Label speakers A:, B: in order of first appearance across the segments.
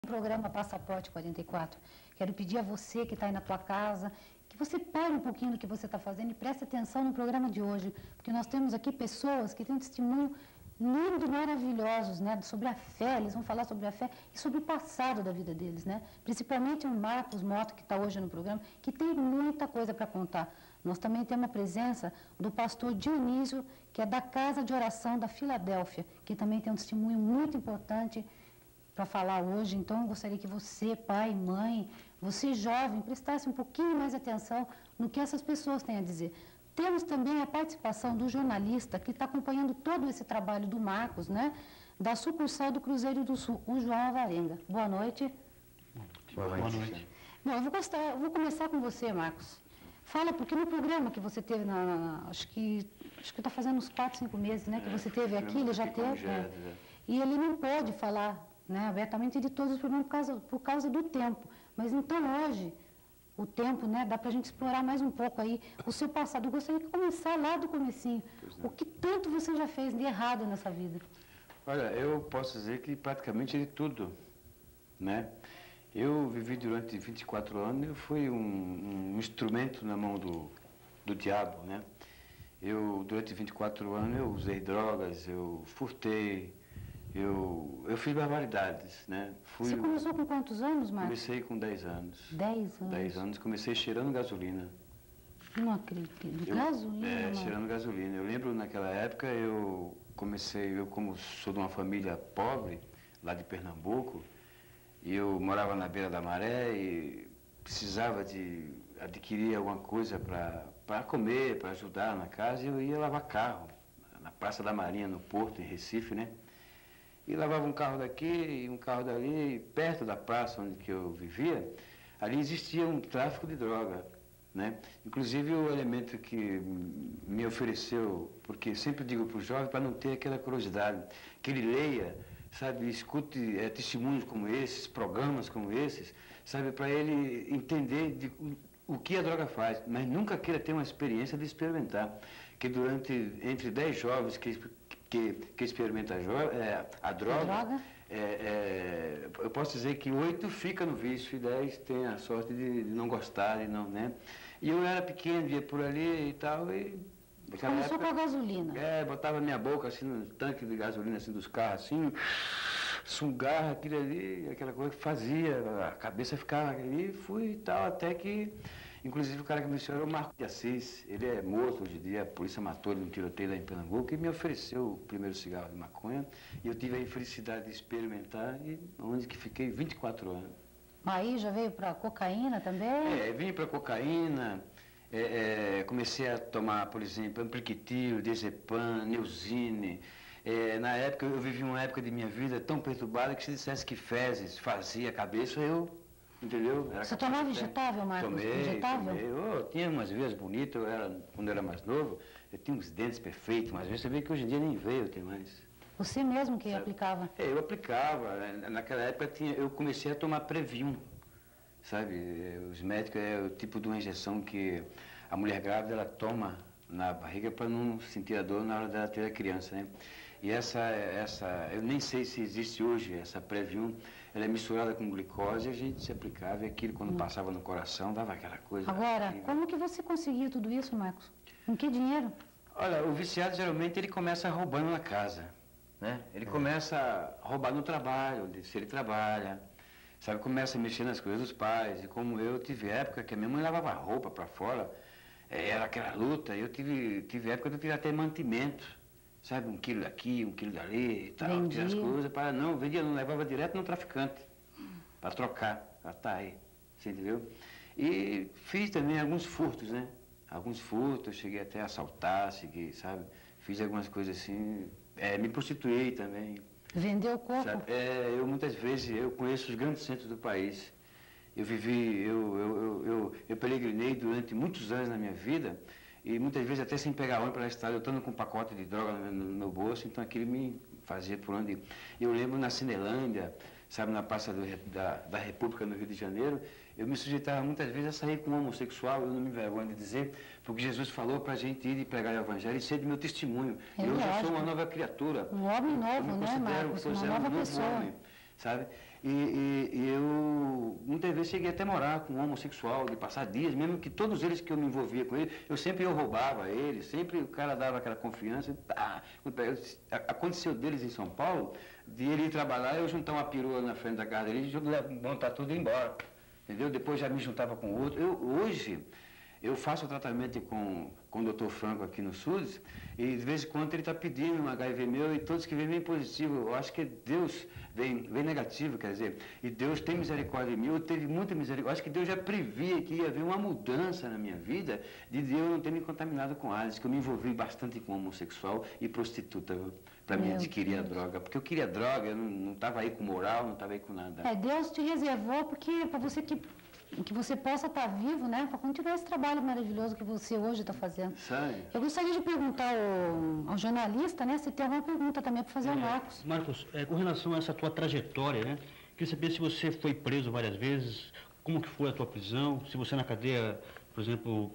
A: Programa Passaporte 44. Quero pedir a você que está aí na tua casa, que você pare um pouquinho do que você está fazendo e preste atenção no programa de hoje, porque nós temos aqui pessoas que têm um testemunho lindo e maravilhosos, né, sobre a fé. Eles vão falar sobre a fé e sobre o passado da vida deles, né? Principalmente o Marcos Mota, que está hoje no programa, que tem muita coisa para contar. Nós também temos a presença do pastor Dionísio, que é da Casa de Oração da Filadélfia, que também tem um testemunho muito importante para falar hoje. Então, eu gostaria que você, pai, mãe, você jovem, prestasse um pouquinho mais atenção no que essas pessoas têm a dizer. Temos também a participação do jornalista que está acompanhando todo esse trabalho do Marcos, né, da sucursal do Cruzeiro do Sul, o João Avarenga. Boa noite.
B: Boa noite.
A: Bom, eu vou começar com você, Marcos. Fala, porque no programa que você teve, acho que está fazendo uns 4, 5 meses, né, que você teve aqui, ele já teve, e ele não pode falar, né, abertamente de todos os problemas por causa do tempo. Mas então hoje, o tempo, né, dá para a gente explorar mais um pouco aí o seu passado. Eu gostaria de começar lá do comecinho. O que tanto você já fez de errado nessa vida?
B: Olha, eu posso dizer que praticamente de tudo, né? Eu vivi durante 24 anos, eu fui um instrumento na mão do diabo, né? Durante 24 anos, eu usei drogas, eu furtei, eu fiz barbaridades, né?
A: Você começou com quantos anos, Marcos?
B: Comecei com 10 anos.
A: 10 anos?
B: 10 anos, comecei cheirando gasolina.
A: Não acredito. Gasolina?
B: Cheirando gasolina. Eu lembro, naquela época, eu como sou de uma família pobre, lá de Pernambuco, e eu morava na beira da maré e precisava de adquirir alguma coisa para comer, para ajudar na casa, e eu ia lavar carro, na Praça da Marinha, no Porto, em Recife, né? E lavava um carro daqui e um carro dali, e perto da praça onde que eu vivia, ali existia um tráfico de droga, né? Inclusive o elemento que me ofereceu, porque sempre digo para o jovem, para não ter aquela curiosidade, que ele leia, sabe, escute testemunhos como esses, programas como esses, sabe, para ele entender o que a droga faz, mas nunca queira ter uma experiência de experimentar, que entre 10 jovens que experimentam a droga, eu posso dizer que 8 ficam no vício e 10 têm a sorte de não gostar, né? E eu era pequeno, ia por ali e tal, e...
A: Começou com a gasolina?
B: Botava minha boca assim no tanque de gasolina assim dos carros, assim, sungava aquilo ali, aquela coisa que fazia, a cabeça ficava ali, e fui e tal, até que, inclusive o cara que me ensinou era o Marcos de Assis, ele é morto hoje em dia, a polícia matou ele num tiroteio lá em Pernambuco e me ofereceu o primeiro cigarro de maconha, e eu tive a infelicidade de experimentar, e onde que fiquei 24 anos.
A: Aí já veio para cocaína também?
B: Vim para cocaína. Comecei a tomar, por exemplo, ampliquitiro, diazepam, neosine. Na época, eu vivi uma época de minha vida tão perturbada que se dissesse que fezes fazia a cabeça, entendeu?
A: Você tomava vegetável, Marcos?
B: Tomei. Eu tinha umas veias bonitas, quando eu era mais novo, eu tinha uns dentes perfeitos, mas você vê que hoje em dia nem veio tem mais.
A: Você mesmo que aplicava?
B: Eu aplicava. Naquela época eu comecei a tomar Previum. Sabe, os médicos, é o tipo de uma injeção que a mulher grávida ela toma na barriga para não sentir a dor na hora dela ter a criança, né? E eu nem sei se existe hoje, essa Previum, ela é misturada com glicose e a gente se aplicava e aquilo quando passava no coração dava aquela coisa.
A: Agora, como que você conseguiu tudo isso, Marcos? Com que dinheiro?
B: Olha, o viciado geralmente ele começa roubando na casa, né? Ele começa a roubar no trabalho, se ele trabalha. Sabe, começa a mexer nas coisas dos pais, e como eu tive época que a minha mãe lavava roupa para fora, era aquela luta, eu tive época que eu tive até mantimento, sabe, 1 quilo daqui, 1 quilo dali e tal, tinha as coisas, vendia, não levava direto no traficante, para trocar, para tá aí, você entendeu? E fiz também alguns furtos, né, cheguei até a assaltar, sabe, fiz algumas coisas assim, me prostituí também.
A: Vendeu o corpo?
B: Sabe, eu muitas vezes, eu conheço os grandes centros do país. Eu peregrinei durante muitos anos na minha vida e muitas vezes até sem pegar ônibus para a estrada, eu estando com um pacote de droga no meu bolso, então aquilo me fazia por onde ir. Eu lembro na Cinelândia, sabe, na Praça da República no Rio de Janeiro, eu me sujeitava muitas vezes a sair com um homossexual, eu não me envergonho de dizer, porque Jesus falou para a gente ir e pregar o Evangelho e ser de meu testemunho. Eu já sou uma nova criatura.
A: Um homem novo, né, Marcos? Uma nova pessoa.
B: Homem, sabe? E eu, muitas vezes, cheguei até a morar com um homossexual, de passar dias, mesmo que todos eles que eu me envolvia com ele, eu roubava ele, sempre o cara dava aquela confiança. Aconteceu deles em São Paulo, de ele ir trabalhar, eu juntar uma perua na frente da casa dele e montar tudo e ir embora. Entendeu? Depois já me juntava com outro. Hoje, eu faço tratamento com o Dr. Franco aqui no SUS, e de vez em quando ele está pedindo um HIV meu, e todos que vêm positivo. Eu acho que Deus vem negativo, quer dizer, e Deus tem misericórdia de mim, eu teve muita misericórdia. Eu acho que Deus já previa que ia haver uma mudança na minha vida, de eu não ter me contaminado com AIDS, que eu me envolvi bastante com homossexual e prostituta, para me adquirir a droga. Porque eu queria droga, eu não estava aí com moral, não estava aí com nada.
A: Deus te reservou porque para você que você possa estar vivo, né, para continuar esse trabalho maravilhoso que você hoje está fazendo.
B: Sabe?
A: Eu gostaria de perguntar ao jornalista, né, se tem alguma pergunta também para fazer ao Marcos.
C: Marcos, com relação a essa tua trajetória, né, queria saber se você foi preso várias vezes, como que foi a tua prisão, se você na cadeia, por exemplo,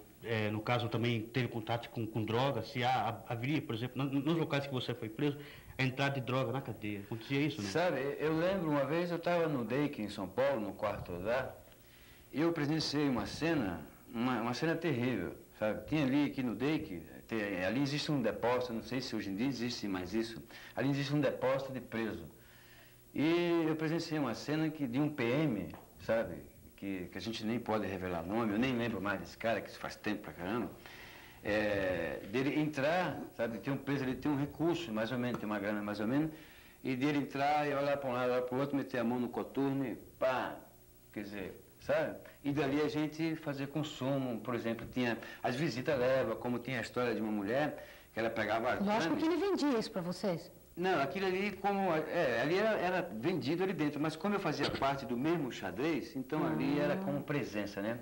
C: no caso também teve contato com drogas, se haveria, por exemplo, nos locais que você foi preso, a entrada de droga na cadeia. Acontecia isso, não?
B: Sabe, eu lembro uma vez, eu estava no DEIC em São Paulo, no quarto andar, e eu presenciei uma cena terrível, sabe? Tinha ali, aqui no DEIC, ali existe um depósito, não sei se hoje em dia existe mais isso, ali existe um depósito de preso. E eu presenciei uma cena de um PM, sabe? Que a gente nem pode revelar nome, eu nem lembro mais desse cara, que isso faz tempo pra caramba. Dele entrar, sabe? Tem um preso, ele tem um recurso, mais ou menos, tem uma grana mais ou menos, e dele entrar e olhar para um lado, olhar para o outro, meter a mão no coturno e pá, quer dizer, sabe? E dali a gente fazer consumo, por exemplo, tinha as visitas leva, como tinha a história de uma mulher que ela pegava artane.
A: Lógico que ele vendia isso para vocês.
B: Não, aquilo ali ali era vendido ali dentro, mas como eu fazia parte do mesmo xadrez, então ali era como presença, né?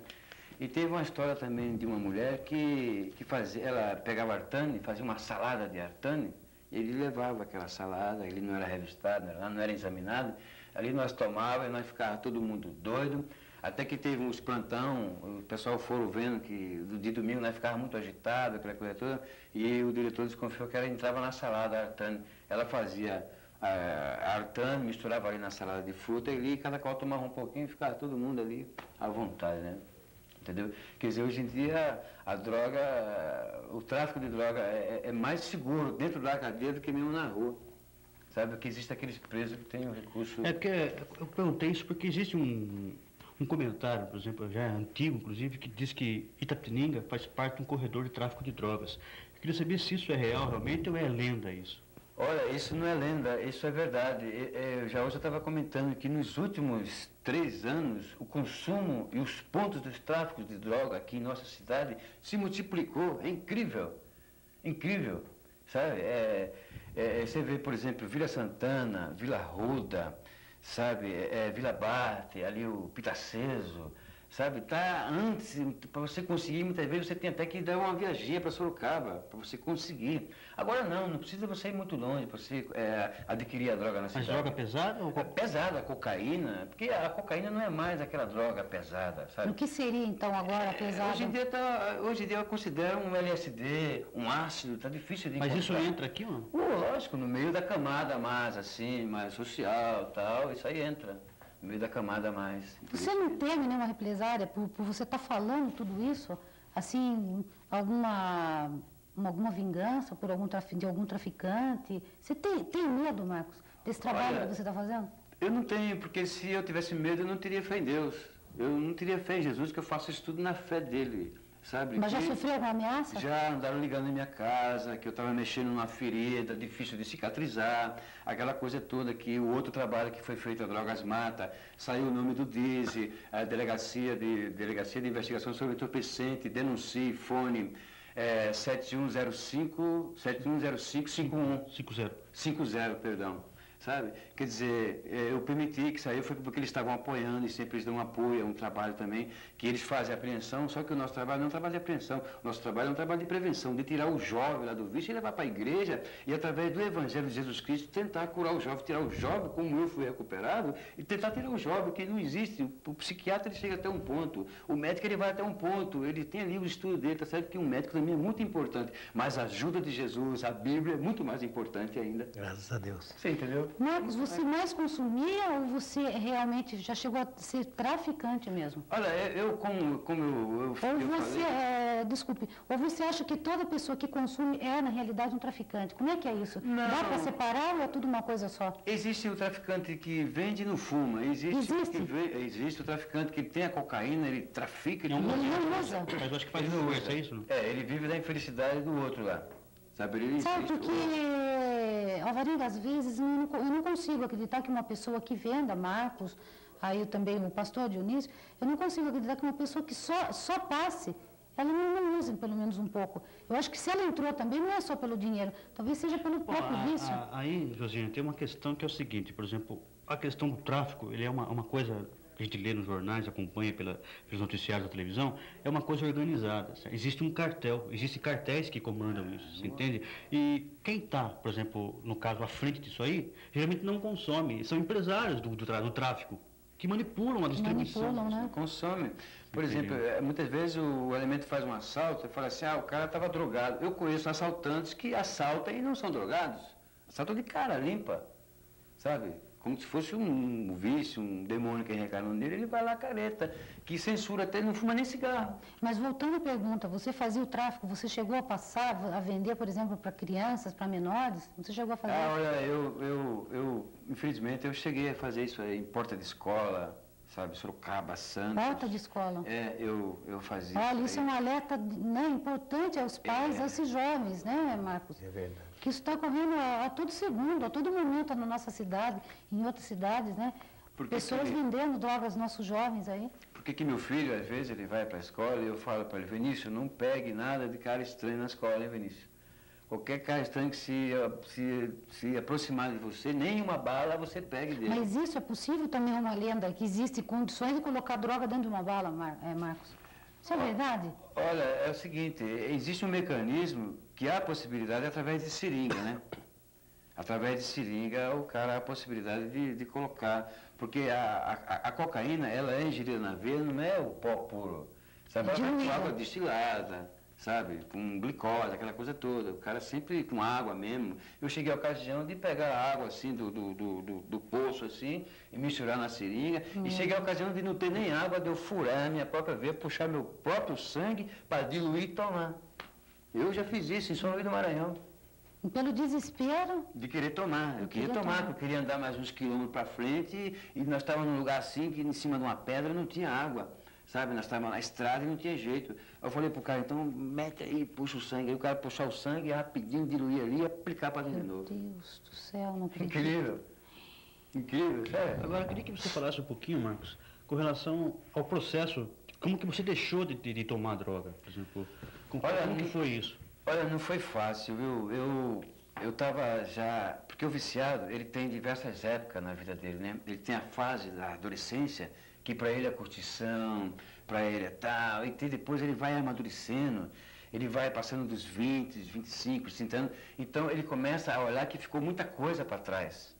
B: E teve uma história também de uma mulher que ela pegava artane, fazia uma salada de artane, e ele levava aquela salada, ele não era revistado, não era examinado, ali nós tomávamos e nós ficávamos todo mundo doido, até que teve uns plantão, o pessoal foram vendo que de domingo nós ficávamos muito agitados, aquela coisa toda, e o diretor desconfiou que ela entrava na salada, a artane. Ela fazia a artane, misturava ali na salada de fruta, e ali cada qual tomava um pouquinho e ficava todo mundo ali à vontade, né? Entendeu? Quer dizer, hoje em dia a droga, o tráfico de droga é mais seguro dentro da cadeia do que mesmo na rua. Sabe? Porque existe aqueles presos que têm um recurso...
C: Porque eu perguntei isso porque existe um comentário, por exemplo, já antigo, inclusive, que diz que Itapetininga faz parte de um corredor de tráfico de drogas. Eu queria saber se isso é real realmente ou é lenda isso.
B: Olha, isso não é lenda, isso é verdade. Hoje eu estava comentando que nos últimos 3 anos, o consumo e os pontos dos tráficos de droga aqui em nossa cidade se multiplicou. É incrível, incrível, sabe? Você vê, por exemplo, Vila Santana, Vila Ruda, sabe? Vila Barte, ali o Pitaceso, sabe? Tá antes, para você conseguir, muitas vezes você tem até que dar uma viaginha para Sorocaba, para você conseguir. Agora não precisa você ir muito longe para você adquirir a droga na cidade.
C: Mas droga pesada? Ou...
B: pesada, a cocaína, porque a cocaína não é mais aquela droga pesada, sabe?
A: O que seria então agora pesada?
B: Hoje em dia eu considero um LSD, um ácido, tá difícil de encontrar.
C: Mas isso entra aqui, mano?
B: Lógico, no meio da camada mais assim, mais social tal, isso aí entra. No meio da camada mais.
A: Você não teve nenhuma represária por você estar falando tudo isso? Assim, alguma vingança por de algum traficante? Você tem medo, Marcos, desse trabalho que você está fazendo?
B: Eu não tenho, porque se eu tivesse medo, eu não teria fé em Deus. Eu não teria fé em Jesus, que eu faço isso tudo na fé dele. Sabe?
A: Mas já sofreu alguma ameaça?
B: Já andaram ligando na minha casa, que eu estava mexendo numa ferida, difícil de cicatrizar, aquela coisa toda que o outro trabalho que foi feito, a Drogas Mata, saiu o nome do DISE, a Delegacia de Investigação sobre Entorpecente, denuncie, fone 7105-51. Perdão. Sabe? Quer dizer, eu permiti que saiu, foi porque eles estavam apoiando e sempre eles dão apoio, é um trabalho também, que eles fazem a apreensão, só que o nosso trabalho não é um trabalho de apreensão, o nosso trabalho é um trabalho de prevenção, de tirar o jovem lá do vício e levar para a igreja e através do Evangelho de Jesus Cristo tentar curar o jovem, tirar o jovem como eu fui recuperado e tentar tirar o jovem, que não existe. O psiquiatra ele chega até um ponto, o médico ele vai até um ponto, ele tem ali o estudo dele, tá certo que um médico também é muito importante, mas a ajuda de Jesus, a Bíblia é muito mais importante ainda.
D: Graças a Deus.
B: Você entendeu?
A: Marcos, você mais consumia ou você realmente já chegou a ser traficante mesmo?
B: Olha, como eu
A: Ou
B: falei...
A: desculpe, ou você acha que toda pessoa que consome é, na realidade, um traficante? Como é que é isso?
B: Não.
A: Dá para separar ou é tudo uma coisa só?
B: Existe o traficante que vende e não fuma. Existe o traficante que tem a cocaína, ele trafica...
A: Ele não usa.
C: Mas eu acho que faz inverso, é isso? Não?
B: Ele vive da infelicidade do outro lá. Sabe,
A: Sabe porque, Alvarenga, às vezes eu não consigo acreditar que uma pessoa que venda, Marcos, aí também o pastor Dionísio, eu não consigo acreditar que uma pessoa que só passe, ela não use pelo menos um pouco. Eu acho que se ela entrou também não é só pelo dinheiro, talvez seja pelo próprio vício.
C: Aí, Josiane, tem uma questão que é o seguinte, por exemplo, a questão do tráfico, ele é uma coisa que a gente lê nos jornais, acompanha pelos noticiários da televisão, é uma coisa organizada. Certo? Existe um cartel, existem cartéis que comandam isso, você entende? E quem está, por exemplo, no caso, à frente disso aí, geralmente não consome, são empresários do tráfico, que manipulam a distribuição.
A: Manipulam, né?
B: Consome. Por exemplo, muitas vezes o elemento faz um assalto e fala assim, o cara estava drogado. Eu conheço assaltantes que assaltam e não são drogados. Assaltam de cara limpa, sabe? Como se fosse um vício, um demônio que reencarnou nele, ele vai lá careta, que censura até, não fuma nem cigarro.
A: Mas voltando à pergunta, você fazia o tráfico, você chegou a passar, a vender, por exemplo, para crianças, para menores? Você chegou a fazer?
B: Olha, infelizmente, eu cheguei a fazer isso aí em porta de escola, sabe, Sorocaba, Santos.
A: Porta de escola?
B: Eu fazia.
A: Olha, isso é um alerta, né, importante aos pais, a esses jovens, né, Marcos?
B: É verdade.
A: Que isso está ocorrendo a todo segundo, a todo momento na nossa cidade, em outras cidades, né? Pessoas vendendo drogas aos nossos jovens aí.
B: Porque que meu filho, às vezes, ele vai para a escola e eu falo para ele, Vinícius, não pegue nada de cara estranho na escola, hein, Vinícius? Qualquer cara estranho que se aproximar de você, nenhuma bala você pegue dele.
A: Mas isso é possível também, uma lenda, que existe condições de colocar droga dentro de uma bala, Marcos? Isso é verdade?
B: Olha, é o seguinte, existe um mecanismo que há a possibilidade através de seringa, né? Através de seringa, o cara há a possibilidade de colocar, porque a cocaína, ela é ingerida na veia, não é o pó puro, sabe? Ela vai com água destilada, sabe? Com glicose, aquela coisa toda, o cara sempre com água mesmo. Eu cheguei à ocasião de pegar a água assim do poço assim, e misturar na seringa, e cheguei à ocasião de não ter nem água, de eu furar a minha própria veia, puxar meu próprio sangue para diluir e tomar. Eu já fiz isso em São Luís do Maranhão.
A: Pelo desespero?
B: De querer tomar. Eu queria tomar, porque eu queria andar mais uns quilômetros para frente e nós estávamos num lugar assim, que em cima de uma pedra não tinha água, sabe? Nós estávamos na estrada e não tinha jeito. Eu falei pro cara, então mete aí, puxa o sangue. Aí o cara puxar o sangue, rapidinho, diluir ali e aplicar para dentro de novo.
A: Meu Deus do céu, não acredito.
B: Incrível. Incrível, sério.
C: Agora, eu queria que você falasse um pouquinho, Marcos, com relação ao processo, como que você deixou de tomar droga, por exemplo? Como que foi isso?
B: Olha, não foi fácil, viu? Eu estava já... Porque o viciado, ele tem diversas épocas na vida dele, né? Ele tem a fase da adolescência, que para ele é curtição, para ele é tal, e depois ele vai amadurecendo, ele vai passando dos 20, 25, 30 anos, então ele começa a olhar que ficou muita coisa para trás.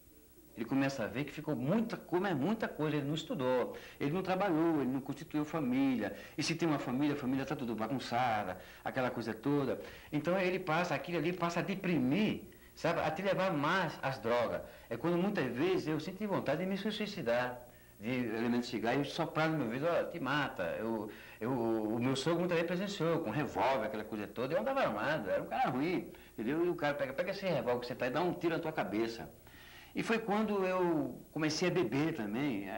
B: Ele começa a ver que ficou muita coisa, ele não estudou, ele não trabalhou, ele não constituiu família, e se tem uma família, a família está tudo bagunçada, aquela coisa toda. Então aquilo ali passa a deprimir, sabe, a te levar mais às drogas. É quando muitas vezes eu senti vontade de me suicidar, de elemento de cigarro, e soprar no meu ouvido, te mata. O meu sogro muitas vezes presenciou, com revólver, aquela coisa toda, eu andava armado, era um cara ruim, entendeu? E o cara pega esse revólver que você está e dá um tiro na tua cabeça. E foi quando eu comecei a beber também,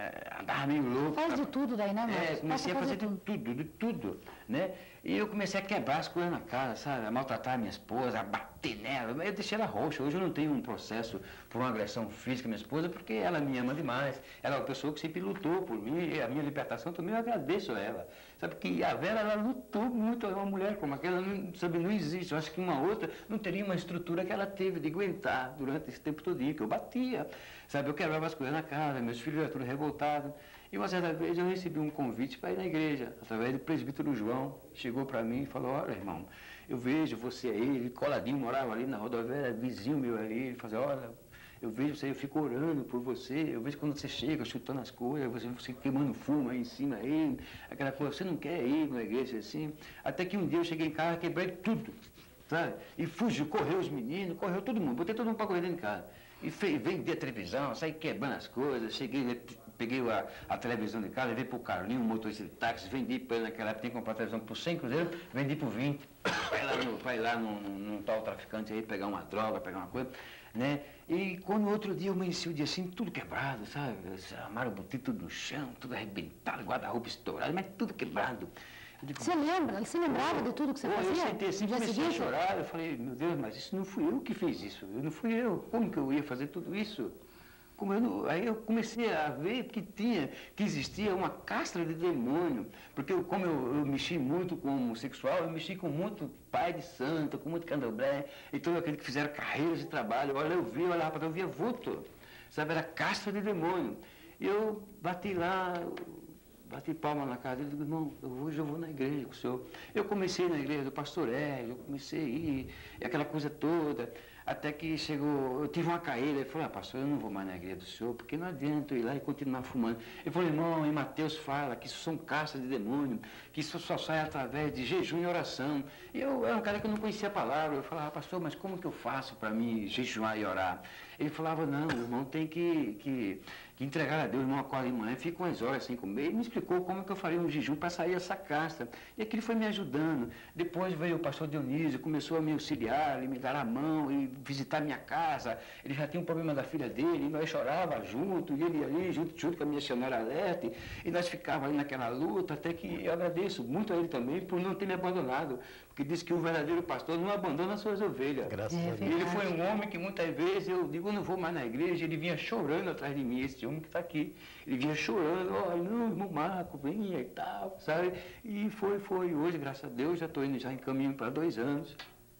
B: andava meio louco.
A: Faz de tudo daí, né, Marcos?
B: Comecei a fazer de tudo, né? E eu comecei a quebrar as coisas na casa, sabe? A maltratar a minha esposa, a bater nela. Eu deixei ela roxa. Hoje eu não tenho um processo por uma agressão física à minha esposa, porque ela me ama demais. Ela é uma pessoa que sempre lutou por mim, e a minha libertação também eu agradeço a ela. Sabe que a Vera, ela lutou muito, uma mulher como aquela, não existe. Eu acho que uma outra não teria uma estrutura que ela teve de aguentar durante esse tempo todinho, que eu batia, sabe? Eu quebrava as coisas na casa, meus filhos eram tudo revoltados. E uma certa vez eu recebi um convite para ir na igreja, através do presbítero João. Chegou para mim e falou, olha, irmão, eu vejo você aí, ele coladinho, morava ali na rodoviária, vizinho meu ali, ele falou, olha, eu vejo você, eu fico orando por você, eu vejo quando você chega chutando as coisas, você queimando fumo aí em cima, aí, aquela coisa, você não quer ir na igreja assim. Até que um dia eu cheguei em casa, quebrei tudo, sabe? E fugiu, correu os meninos, correu todo mundo, botei todo mundo para correr dentro de casa. E vendi a televisão, saí quebrando as coisas, peguei a televisão de casa, levei pro Carlinho, um motorista de táxi, vendi para ele naquela época, tinha que comprar a televisão por 100 cruzeiros, vendi por 20. Vai lá num tal traficante aí, pegar uma droga, pegar uma coisa, né? E quando outro dia eu amanheci o dia assim, tudo quebrado, sabe? Armário, botei tudo no chão, tudo arrebentado, guarda-roupa estourado, mas tudo quebrado.
A: Você lembra? Você lembrava de tudo que você fazia?
B: Eu sentei assim, comecei a chorar, eu falei, meu Deus, mas isso não fui eu que fiz isso, não fui eu, como que eu ia fazer tudo isso? Aí eu comecei a ver que existia uma castra de demônio, porque como eu mexi muito com homossexual, eu mexi com muito pai de santo, com muito candomblé, e todo aquele que fizeram carreiras de trabalho, olha, rapaz, eu via vulto, sabe, era castra de demônio. E eu bati lá, bati palma na casa dele e digo, irmão, hoje eu vou na igreja com o senhor. Eu comecei na igreja do pastor Hélio, eu comecei a ir, e aquela coisa toda, até que chegou, eu tive uma caída, ele falou, pastor, eu não vou mais na igreja do senhor, porque não adianta eu ir lá e continuar fumando. Ele falou, irmão, em Mateus fala que isso são caças de demônio, que isso só sai através de jejum e oração. E eu era um cara que eu não conhecia a palavra, eu falava, pastor, mas como que eu faço para me jejuar e orar? Ele falava, não, o irmão tem que entregar a Deus, o irmão acorda de manhã, fica umas horas sem comer, ele me explicou como que eu faria um jejum para sair essa castra. E aquilo foi me ajudando. Depois veio o pastor Dionísio, começou a me auxiliar, ele me dar a mão, e visitar minha casa. Ele já tinha um problema da filha dele, e nós chorava junto, e ele ali, junto com a minha senhora Alete, e nós ficávamos ali naquela luta, até que eu agradeço muito a ele também por não ter me abandonado, porque diz que o verdadeiro pastor não abandona as suas ovelhas.
D: Graças a Deus.
B: Ele foi um homem que muitas vezes eu digo, eu não vou mais na igreja, ele vinha chorando atrás de mim, esse homem que está aqui. Ele vinha chorando, olha, não, irmão Marco, venha e tal, sabe? E foi. Hoje, graças a Deus, já estou indo já em caminho para 2 anos,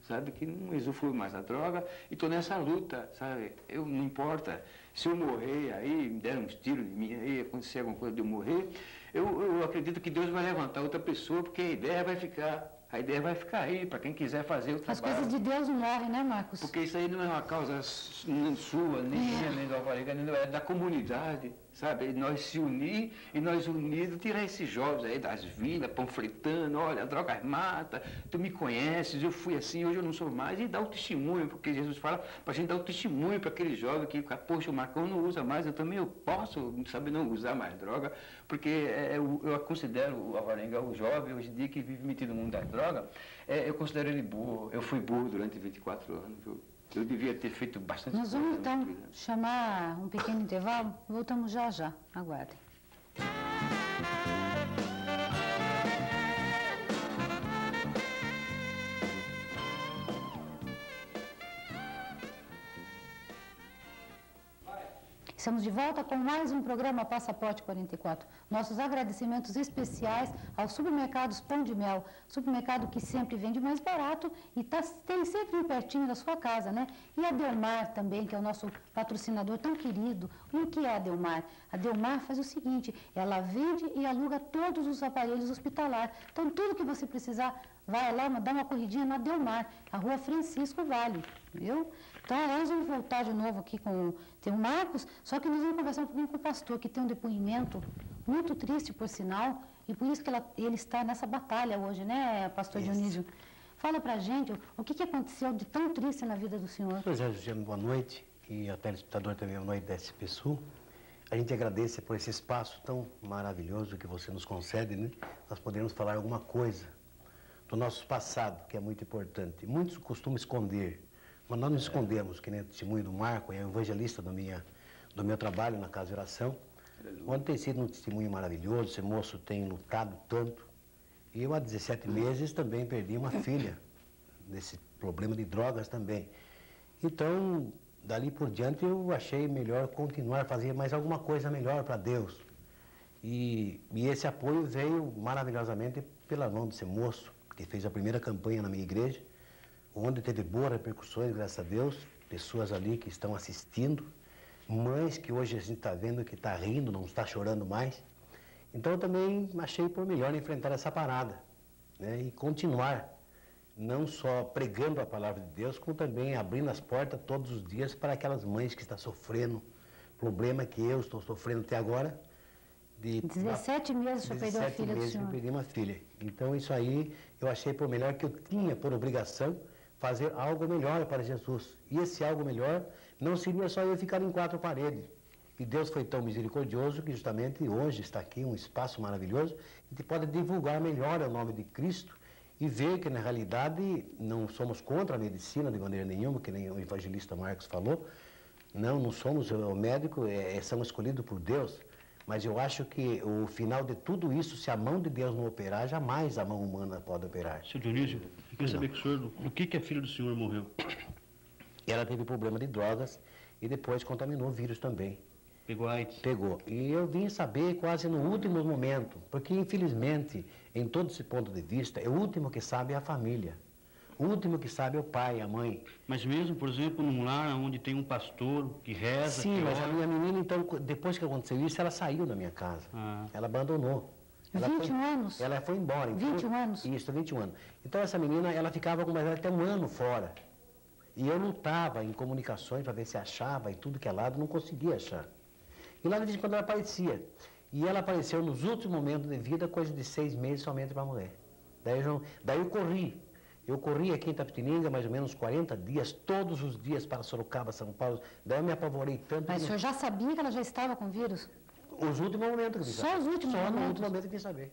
B: sabe? Que não usufruo mais da droga e estou nessa luta, sabe? Não importa, se eu morrer aí, me deram uns tiros de mim aí, acontecer alguma coisa de eu morrer, eu acredito que Deus vai levantar outra pessoa, porque a ideia vai ficar aí, para quem quiser fazer o trabalho.
A: As coisas de Deus não morrem, né, Marcos?
B: Porque isso aí não é uma causa sua, nem minha, nem do Alvarenga, nem é da comunidade, sabe? Nós se unir e nós unidos tirar esses jovens aí das vilas, panfletando, olha, a droga mata, tu me conheces, eu fui assim, hoje eu não sou mais, e dar o testemunho, porque Jesus fala para a gente dar o testemunho para aquele jovem que, poxa, o Marcão não usa mais, eu também posso, sabe, não usar mais droga, porque eu considero o Alvarenga, o jovem hoje em dia que vive metido no mundo das drogas, eu considero ele burro, eu fui burro durante 24 anos, viu? Eu devia ter feito bastante
A: coisa. Nós vamos então chamar um pequeno intervalo, voltamos já já, aguardem. Estamos de volta com mais um programa Passaporte 44. Nossos agradecimentos especiais aos supermercados Pão de Mel, supermercado que sempre vende mais barato e tem sempre um pertinho da sua casa, né? E a Delmar também, que é o nosso patrocinador tão querido. E o que é a Delmar? A Delmar faz o seguinte, ela vende e aluga todos os aparelhos hospitalar. Então, tudo que você precisar, vai lá, dá uma corridinha na Delmar, a Rua Francisco Vale, viu? Então, nós vamos voltar de novo aqui com o Marcos, só que nós vamos conversar um pouquinho com o pastor, que tem um depoimento muito triste, por sinal, e por isso que ele está nessa batalha hoje, né, pastor Dionísio? Fala pra gente o que aconteceu de tão triste na vida do senhor.
D: Pois é, Luciano, boa noite, e ao telespectador também, boa noite da SP Sul. A gente agradece por esse espaço tão maravilhoso que você nos concede, né? Nós podemos falar alguma coisa do nosso passado, que é muito importante. Muitos costumam esconder, mas nós não escondemos, que nem o testemunho do Marco, é o evangelista do meu trabalho na Casa de Oração, onde tem sido um testemunho maravilhoso, esse moço tem lutado tanto. E eu, há 17 meses, também perdi uma filha, desse problema de drogas também. Então, dali por diante, eu achei melhor continuar, fazer mais alguma coisa melhor para Deus. E esse apoio veio maravilhosamente pela mão desse moço, que fez a primeira campanha na minha igreja, onde teve boas repercussões, graças a Deus, pessoas ali que estão assistindo, mães que hoje a gente está vendo que está rindo, não está chorando mais. Então eu também achei por melhor enfrentar essa parada, né, e continuar, não só pregando a palavra de Deus, como também abrindo as portas todos os dias para aquelas mães que estão sofrendo problema que eu estou sofrendo até agora. De
A: 17 meses você perdeu a filha do senhor.
D: Eu perdi uma filha. Então isso aí eu achei por melhor, que eu tinha por obrigação fazer algo melhor para Jesus. E esse algo melhor não seria só eu ficar em quatro paredes. E Deus foi tão misericordioso que justamente hoje está aqui um espaço maravilhoso, a gente pode divulgar melhor o nome de Cristo e ver que na realidade não somos contra a medicina de maneira nenhuma, que nem o evangelista Marcos falou. Não somos o médico, somos escolhidos por Deus. Mas eu acho que o final de tudo isso, se a mão de Deus não operar, jamais a mão humana pode operar.
C: Seu Dionísio, eu queria saber que o senhor, do que a filha do senhor morreu?
D: Ela teve problema de drogas e depois contaminou o vírus também.
C: Pegou AIDS?
D: Pegou. E eu vim saber quase no último momento, porque infelizmente, em todo esse ponto de vista, o último que sabe é a família. O último que sabe é o pai, a mãe.
C: Mas mesmo, por exemplo, num lar onde tem um pastor que reza...
D: Sim,
C: que
D: mas
C: ora...
D: a minha menina, então, depois que aconteceu isso, ela saiu da minha casa. Ela abandonou. Ela
A: 21 anos?
D: Ela foi embora. Então,
A: 21 anos?
D: Isso, 21 anos. Então, essa menina, ela ficava com mais até um ano fora. E eu lutava em comunicações para ver se achava e tudo que é lado, não conseguia achar. E lá, de vez em quando, ela aparecia. E ela apareceu nos últimos momentos de vida, coisa de 6 meses somente para morrer. Daí eu corri. Eu corri aqui em Itapetininga mais ou menos 40 dias, todos os dias para Sorocaba, São Paulo. Daí eu me apavorei tanto...
A: Mas o senhor já sabia que ela já estava com vírus?
D: Os últimos momentos que eu vim saber.
A: Só os últimos momentos?
D: Só no último momento que eu vim saber.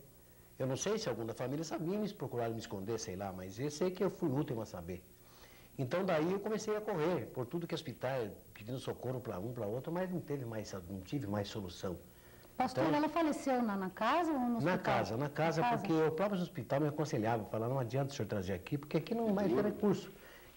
D: Eu não sei se algum da família sabia, me procuraram me esconder, sei lá, mas eu sei que eu fui o último a saber. Então daí eu comecei a correr, por tudo que hospital, pedindo socorro para um, para outro, mas não tive mais solução.
A: Pastor,
D: Então,
A: ela faleceu na casa ou no hospital?
D: Na casa, porque o próprio hospital me aconselhava, falava, não adianta o senhor trazer aqui, porque aqui não vai ter recurso.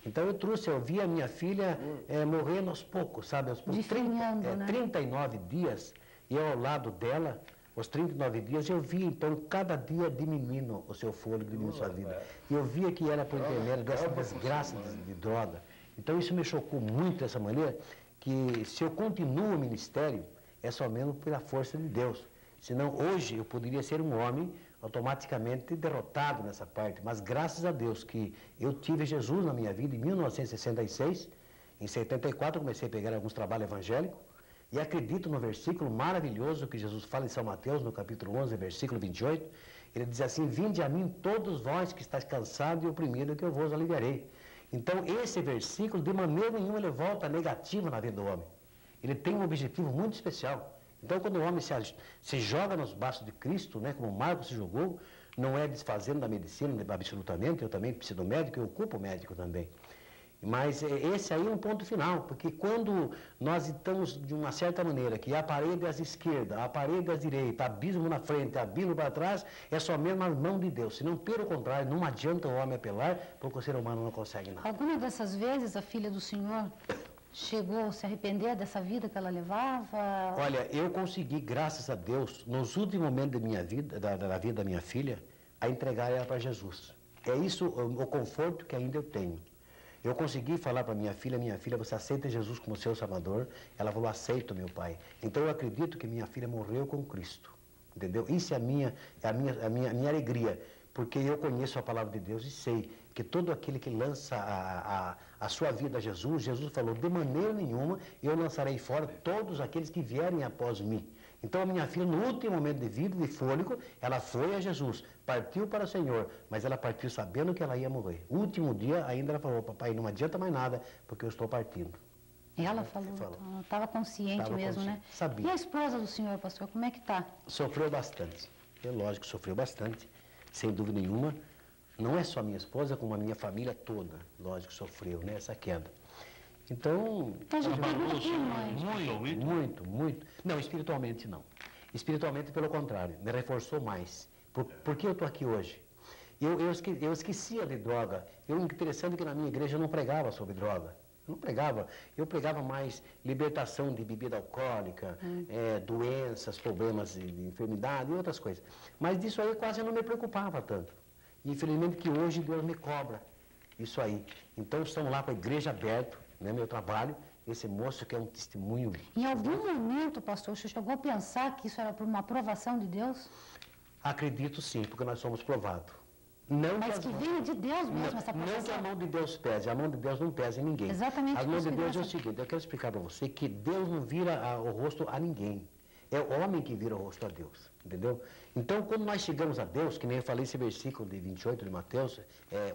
D: Então eu trouxe, eu vi a minha filha morrendo aos poucos, sabe? Aos poucos, 39 dias, e eu ao lado dela, os 39 dias, eu vi, então, cada dia diminuindo o seu fôlego, diminuindo a sua vida. E eu via que era por intermédio dessa desgraça de droga. Então isso me chocou muito dessa maneira, que se eu continuo o ministério, é somente pela força de Deus. Senão, hoje, eu poderia ser um homem automaticamente derrotado nessa parte. Mas, graças a Deus, que eu tive Jesus na minha vida em 1966. Em 74, comecei a pegar alguns trabalhos evangélicos. E acredito no versículo maravilhoso que Jesus fala em São Mateus, no capítulo 11, versículo 28. Ele diz assim, vinde a mim todos vós que estáis cansados e oprimidos, que eu vos aliviarei. Então, esse versículo, de maneira nenhuma, ele volta negativa na vida do homem. Ele tem um objetivo muito especial. Então, quando o homem se joga nos braços de Cristo, né, como Marcos se jogou, não é desfazendo da medicina, absolutamente, eu também preciso do médico, eu ocupo o médico também. Mas esse aí é um ponto final, porque quando nós estamos, de uma certa maneira, que a parede à esquerda, a parede à direita, abismo na frente, abismo para trás, é só mesmo a mão de Deus. Senão, pelo contrário, não adianta o homem apelar, porque o ser humano não consegue nada.
A: Alguma dessas vezes a filha do senhor chegou a se arrepender dessa vida que ela levava?
D: Olha, eu consegui, graças a Deus, nos últimos momentos da minha vida, da vida da minha filha, a entregar ela para Jesus. É isso o conforto que ainda eu tenho. Eu consegui falar para minha filha, você aceita Jesus como seu Salvador? Ela falou, aceito, meu pai. Então eu acredito que minha filha morreu com Cristo. Entendeu? Isso é a minha alegria, porque eu conheço a palavra de Deus e sei que todo aquele que lança a sua vida a Jesus, Jesus falou, de maneira nenhuma eu lançarei fora todos aqueles que vierem após mim. Então a minha filha, no último momento de vida, de fôlego, ela foi a Jesus, partiu para o Senhor, mas ela partiu sabendo que ela ia morrer. O último dia ainda ela falou, papai, não adianta mais nada, porque eu estou partindo.
A: Ela falou, então, estava consciente mesmo, né?
D: Sabia.
A: E a esposa do senhor, pastor, como é que está?
D: Sofreu bastante. É lógico que sofreu bastante, sem dúvida nenhuma. Não é só minha esposa, como a minha família toda, lógico, sofreu, né, essa queda. Então... Muito. Não, espiritualmente não. Espiritualmente, pelo contrário, me reforçou mais. Por que eu estou aqui hoje? Eu esquecia de droga. Interessante que na minha igreja eu não pregava sobre droga. Eu pregava mais libertação de bebida alcoólica, doenças, problemas de enfermidade e outras coisas. Mas disso aí quase eu não me preocupava tanto. Infelizmente que hoje Deus me cobra isso aí. Então estamos lá com a igreja aberta, né, meu trabalho, esse moço que é um testemunho.
A: Em algum momento, pastor, o senhor chegou a pensar que isso era por uma aprovação de Deus?
D: Acredito sim, porque nós somos provados. Não
A: mas que venha de Deus mesmo essa aprovação.
D: Não que a mão de Deus pese, a mão de Deus não pesa em ninguém.
A: Exatamente.
D: A mão de Deus é o seguinte, eu quero explicar para você que Deus não vira o rosto a ninguém. É o homem que vira o rosto a Deus, entendeu? Então, quando nós chegamos a Deus, que nem eu falei esse versículo de 28 de Mateus,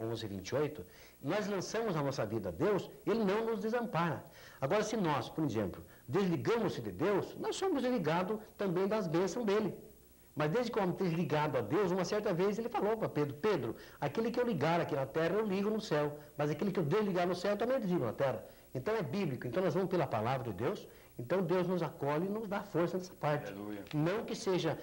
D: 11, 28, nós lançamos a nossa vida a Deus, Ele não nos desampara. Agora, se nós, por exemplo, desligamos-se de Deus, nós somos desligados também das bênçãos dEle. Mas desde que o homem esteja ligado a Deus, uma certa vez ele falou para Pedro, Pedro, aquele que eu ligar aqui na terra, eu ligo no céu. Mas aquele que eu desligar no céu, eu também desligo na terra. Então é bíblico, então nós vamos pela palavra de Deus, então Deus nos acolhe e nos dá força nessa parte.
B: Aleluia.
D: Não que seja...